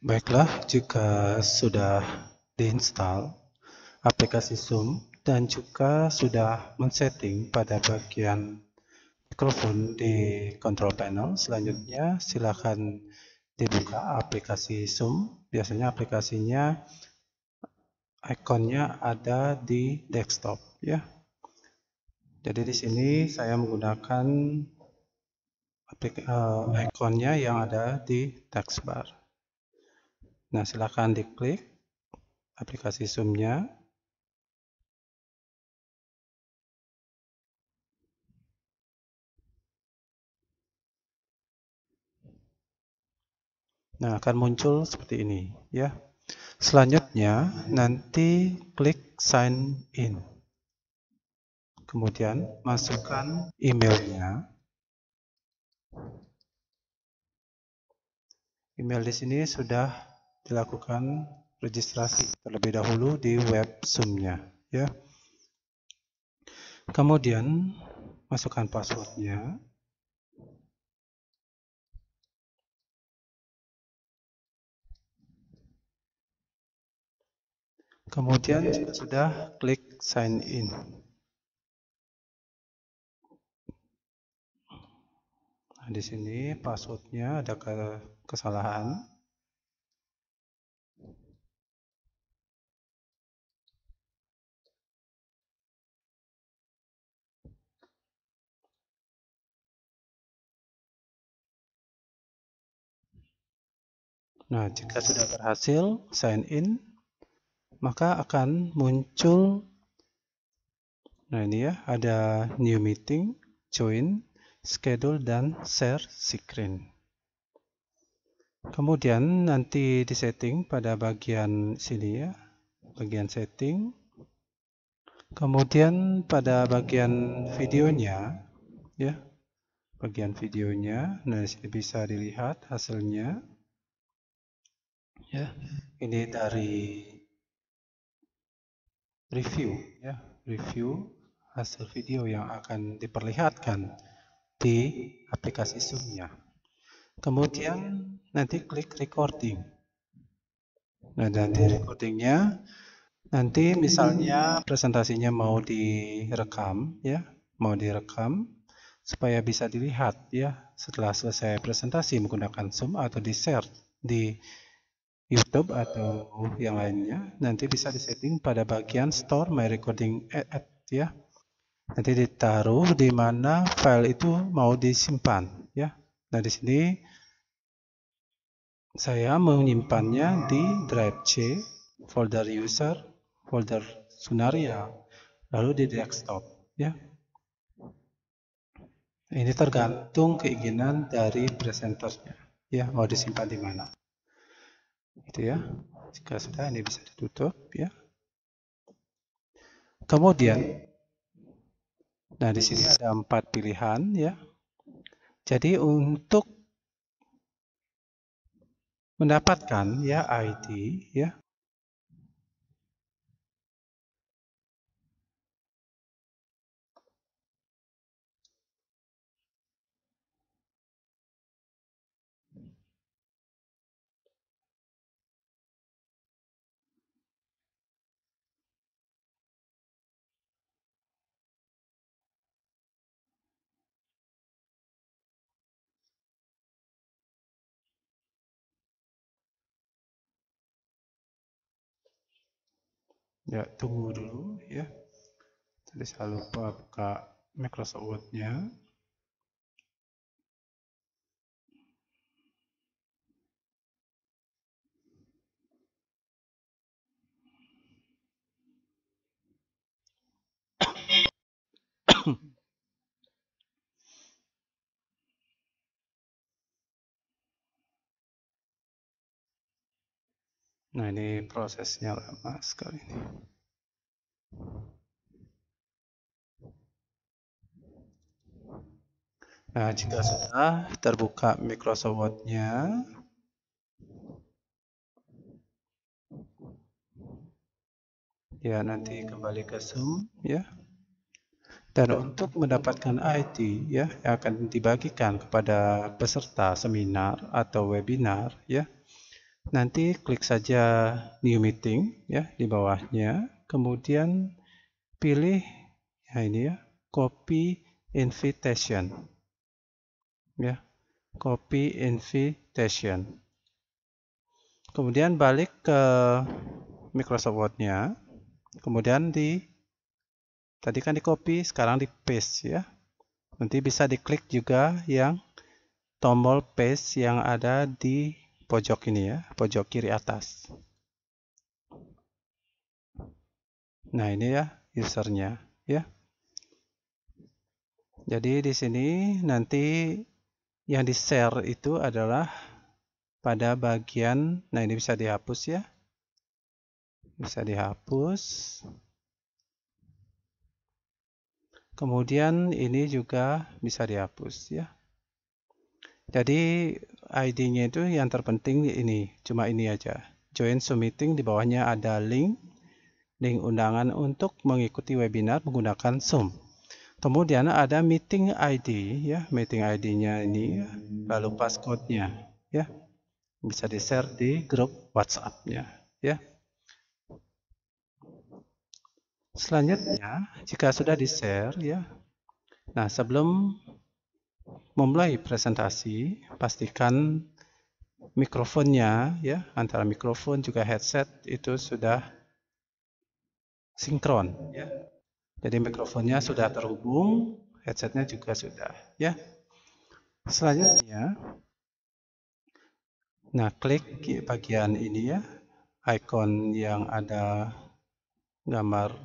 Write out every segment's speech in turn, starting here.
Baiklah, jika sudah diinstal aplikasi Zoom dan juga sudah men-setting pada bagian mikrofon di control panel, selanjutnya silakan dibuka aplikasi Zoom. Biasanya aplikasinya ikonnya ada di desktop, ya. Jadi di sini saya menggunakan ikonnya yang ada di taskbar. Nah, silakan diklik aplikasi Zoom-nya. Nah, akan muncul seperti ini, ya. Selanjutnya, nanti klik sign in. Kemudian, masukkan emailnya. Email di sini sudah dilakukan registrasi terlebih dahulu di web Zoom-nya, ya. Kemudian, masukkan passwordnya. Kemudian jika sudah, klik sign in. Nah, di sini passwordnya ada kesalahan. Nah, jika sudah berhasil sign in, maka akan muncul, nah ini ya, ada new meeting, join, schedule, dan share screen. Kemudian nanti disetting pada bagian sini ya, bagian setting. Kemudian pada bagian videonya, ya, bagian videonya, nah di sini bisa dilihat hasilnya. Ya, ini dari review, ya, review hasil video yang akan diperlihatkan di aplikasi Zoom-nya. Kemudian nanti klik recording. Nah, nanti recordingnya, nanti misalnya presentasinya mau direkam, ya, mau direkam supaya bisa dilihat, ya, setelah selesai presentasi menggunakan Zoom atau di-share di YouTube atau yang lainnya, nanti bisa disetting pada bagian Store My Recording at, ya. Nanti ditaruh di mana file itu mau disimpan, ya. Nah, di sini saya menyimpannya di drive C, folder user, folder Sunaria, lalu di desktop, ya. Ini tergantung keinginan dari presenternya, ya, mau disimpan di mana. Gitu ya. Jika sudah, ini bisa ditutup, ya. Kemudian, nah di sini ada 4 pilihan, ya. Jadi untuk mendapatkan, ya, ID, ya, ya, tunggu dulu, ya. Tadi saya lupa buka Microsoft Word-nya. Nah, ini prosesnya lama sekali ini. Nah, jika sudah terbuka Microsoft Word-nya, ya, nanti kembali ke Zoom, ya. Dan untuk mendapatkan ID, ya, yang akan dibagikan kepada peserta seminar atau webinar, ya, Nanti klik saja New Meeting ya di bawahnya, kemudian pilih ya ini ya, Copy Invitation. Ya, Copy Invitation. Kemudian balik ke Microsoft Word-nya. Kemudian tadi kan di copy, sekarang di paste ya. Nanti bisa diklik juga yang tombol paste yang ada di pojok ini ya, pojok kiri atas. Nah, ini ya usernya ya. Jadi di sini nanti yang di-share itu adalah pada bagian, nah ini bisa dihapus ya. Bisa dihapus. Kemudian ini juga bisa dihapus ya. Jadi ID-nya itu yang terpenting ini, cuma ini aja. Join Zoom Meeting, di bawahnya ada link undangan untuk mengikuti webinar menggunakan Zoom. Kemudian ada meeting ID ya, meeting ID-nya ini, lalu passcode-nya ya. Bisa di-share di grup WhatsApp-nya ya. Selanjutnya, jika sudah di-share ya. Nah, sebelum memulai presentasi, pastikan mikrofonnya ya, antara mikrofon juga headset itu sudah sinkron ya. Jadi mikrofonnya sudah terhubung, headsetnya juga sudah ya. Selanjutnya, nah klik bagian ini ya, icon yang ada gambar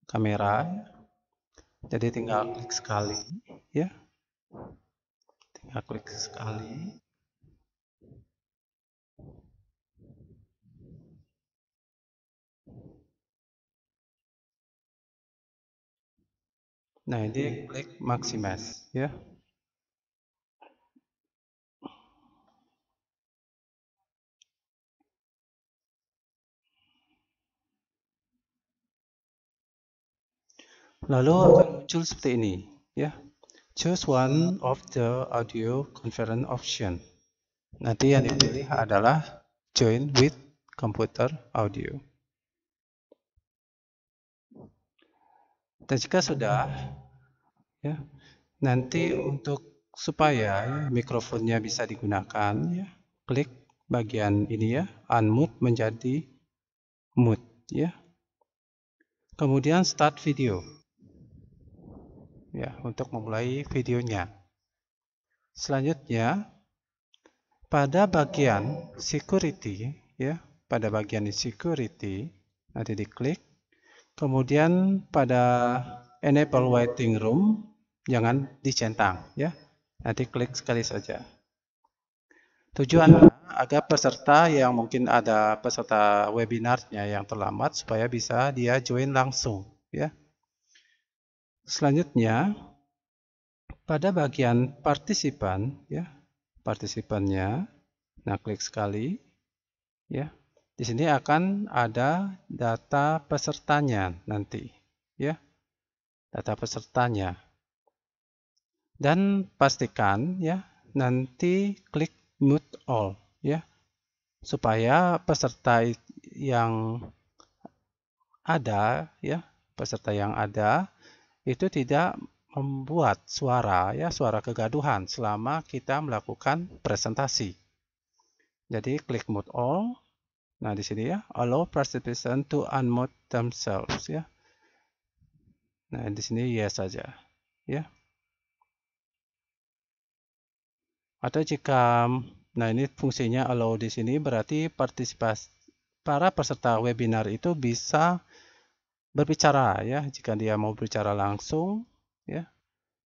kamera ya. Jadi tinggal klik sekali ya. Tinggal klik sekali. Nah, ini klik maximize ya. Lalu akan muncul seperti ini ya. Choose one of the audio conference option. Nanti yang dipilih adalah join with computer audio. Dan jika sudah ya, nanti untuk supaya mikrofonnya bisa digunakan ya, klik bagian ini ya, unmute menjadi mute ya. Kemudian start video. Ya, untuk memulai videonya. Selanjutnya pada bagian security ya, pada bagian security nanti diklik. Kemudian pada enable waiting room jangan dicentang ya. Nanti klik sekali saja. Tujuannya agar peserta yang mungkin ada peserta webinarnya yang terlambat supaya bisa dia join langsung ya. Selanjutnya pada bagian partisipan ya, partisipannya, nah klik sekali ya. Di sini akan ada data pesertanya nanti ya, data pesertanya. Dan pastikan ya nanti klik mute all ya, supaya peserta yang ada ya, peserta yang ada itu tidak membuat suara ya, suara kegaduhan selama kita melakukan presentasi. Jadi klik mute all. Nah, di sini ya, allow participants to unmute themselves ya. Nah, di sini yes saja ya. Atau jika nah ini fungsinya allow di sini berarti para peserta webinar itu bisa berbicara ya, jika dia mau berbicara langsung ya.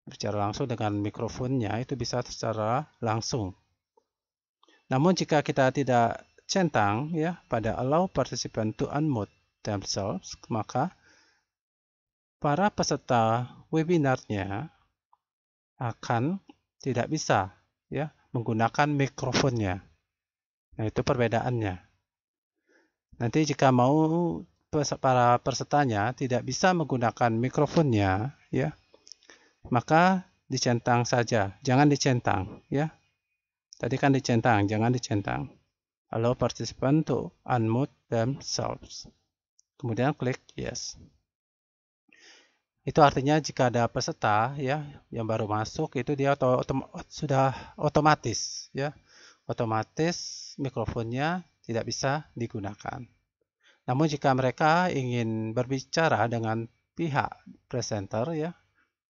Berbicara langsung dengan mikrofonnya itu bisa secara langsung. Namun jika kita tidak centang ya pada allow participant to unmute themselves, maka para peserta webinarnya akan tidak bisa ya menggunakan mikrofonnya. Nah, itu perbedaannya. Nanti jika mau para pesertanya tidak bisa menggunakan mikrofonnya ya, maka dicentang saja, jangan dicentang ya. Tadi kan dicentang, jangan dicentang. Allow participant to unmute themselves. Kemudian klik yes. Itu artinya jika ada peserta ya yang baru masuk, itu dia sudah otomatis ya. Otomatis mikrofonnya tidak bisa digunakan. Namun jika mereka ingin berbicara dengan pihak presenter ya,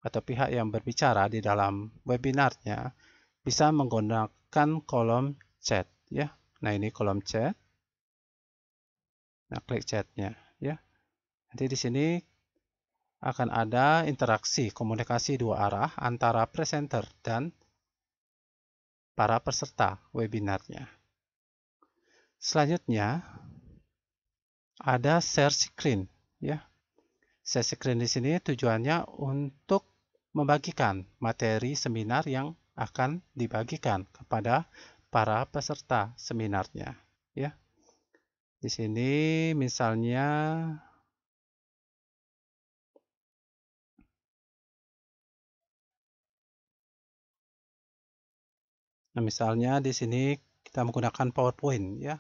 atau pihak yang berbicara di dalam webinarnya, bisa menggunakan kolom chat ya. Nah, ini kolom chat. Nah, klik chatnya ya. Nanti di sini akan ada interaksi komunikasi dua arah antara presenter dan para peserta webinarnya. Selanjutnya ada share screen ya. Share screen di sini tujuannya untuk membagikan materi seminar yang akan dibagikan kepada para peserta seminarnya ya. Di sini misalnya di sini kita menggunakan PowerPoint ya.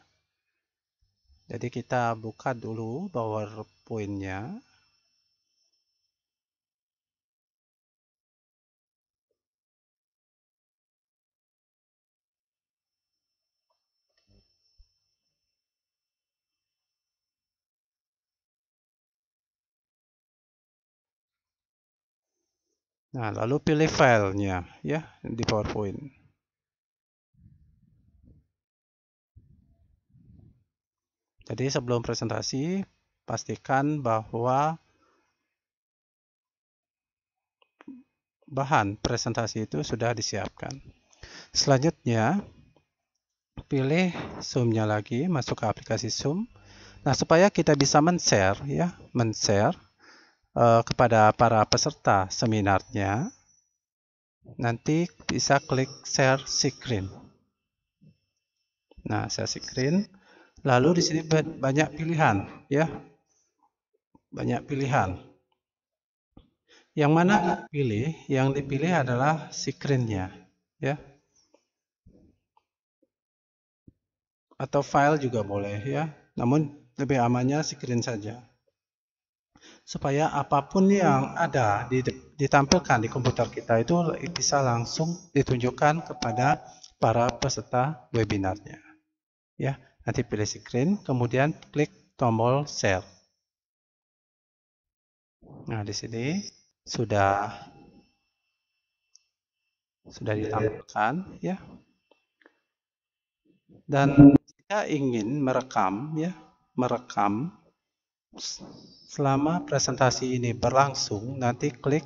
Jadi kita buka dulu PowerPoint-nya. Nah, lalu pilih filenya ya di PowerPoint. Jadi sebelum presentasi, pastikan bahwa bahan presentasi itu sudah disiapkan. Selanjutnya, pilih Zoom-nya lagi, masuk ke aplikasi Zoom. Nah, supaya kita bisa men-share ya, kepada para peserta seminarnya, nanti bisa klik share screen. Nah, share screen. Lalu di sini banyak pilihan ya. Banyak pilihan. Yang mana pilih? Yang dipilih adalah screen-nya ya. Atau file juga boleh ya. Namun lebih amannya screen saja. Supaya apapun yang ada ditampilkan di komputer kita itu bisa langsung ditunjukkan kepada para peserta webinarnya. Ya, nanti pilih screen, kemudian klik tombol share. Nah, di sini sudah ditampilkan ya. Dan jika ingin merekam selama presentasi ini berlangsung, nanti klik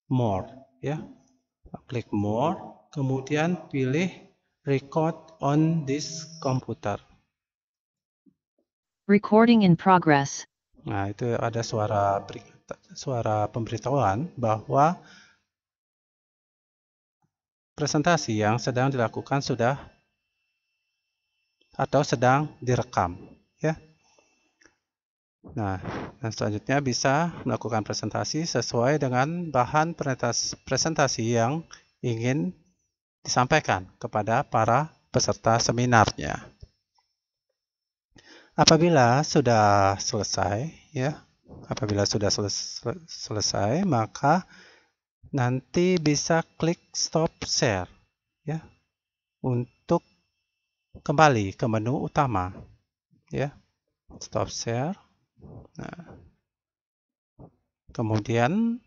more ya. Klik more, kemudian pilih record on this computer. Recording in progress. Nah, itu ada suara pemberitahuan bahwa presentasi yang sedang dilakukan sedang direkam ya. Nah, dan selanjutnya bisa melakukan presentasi sesuai dengan bahan presentasi yang ingin disampaikan kepada para peserta seminarnya. Apabila sudah selesai ya, maka nanti bisa klik stop share ya untuk kembali ke menu utama ya. Stop share. Nah, kemudian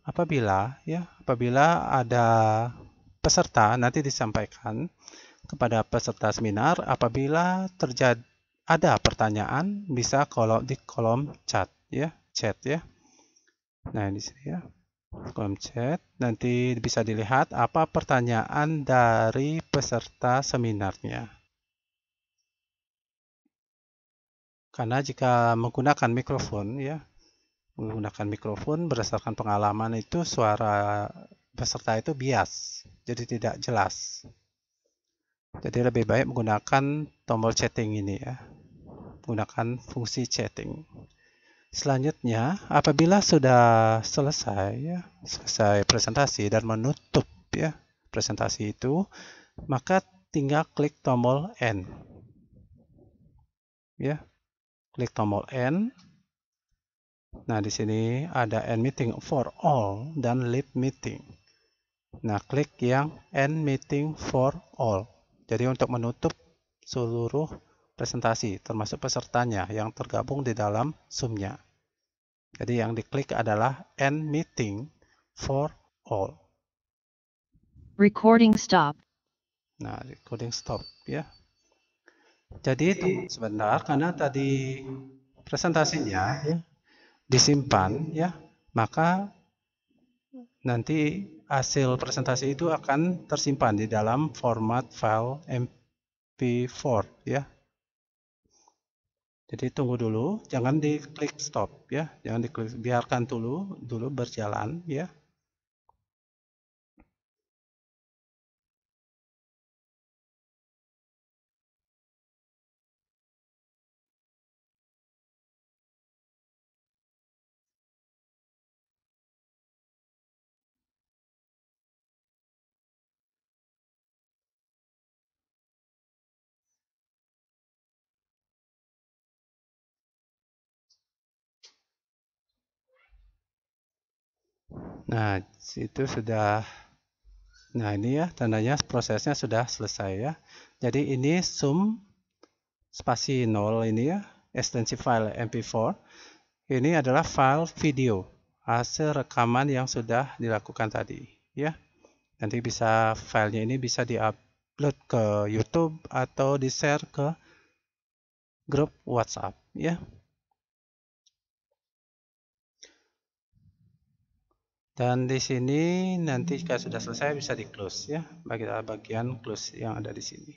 apabila ada peserta, nanti disampaikan kepada peserta seminar apabila ada pertanyaan, bisa di kolom chat ya. Nah, di sini ya. Kolom chat, nanti bisa dilihat apa pertanyaan dari peserta seminarnya. Karena jika menggunakan mikrofon ya, berdasarkan pengalaman itu suara peserta itu bias, jadi tidak jelas. Jadi lebih baik menggunakan tombol chatting ini ya, menggunakan fungsi chatting. Selanjutnya, apabila sudah selesai ya, selesai presentasi dan menutup ya presentasi itu, maka tinggal klik tombol End. Ya, klik tombol End. Nah, di sini ada End Meeting for All dan Leave Meeting. Nah, klik yang End Meeting for All. Jadi untuk menutup seluruh presentasi, termasuk pesertanya yang tergabung di dalam Zoom-nya. Jadi yang diklik adalah End Meeting for All. Recording stop. Nah, recording stop ya. Jadi tunggu sebentar karena tadi presentasinya ya disimpan ya, maka nanti hasil presentasi itu akan tersimpan di dalam format file MP4 ya. Jadi tunggu dulu, jangan diklik stop ya, jangan diklik, biarkan dulu berjalan ya. Nah, itu sudah. Nah, ini ya tandanya prosesnya sudah selesai ya. Jadi ini Zoom spasi 0 ini ya, ekstensi file MP4. Ini adalah file video, hasil rekaman yang sudah dilakukan tadi ya. Nanti bisa filenya ini bisa diupload ke YouTube atau di-share ke grup WhatsApp ya. Dan di sini nanti jika sudah selesai bisa di-close ya, bagian close yang ada di sini.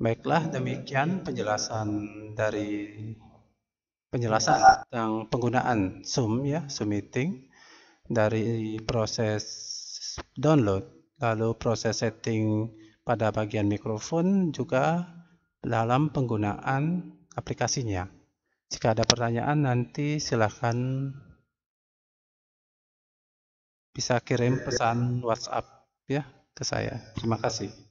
Baiklah, demikian penjelasan tentang penggunaan Zoom ya, Zoom Meeting, dari proses download, lalu proses setting pada bagian mikrofon, juga dalam penggunaan aplikasinya. Jika ada pertanyaan nanti silakan bisa kirim pesan WhatsApp ya ke saya. Terima kasih.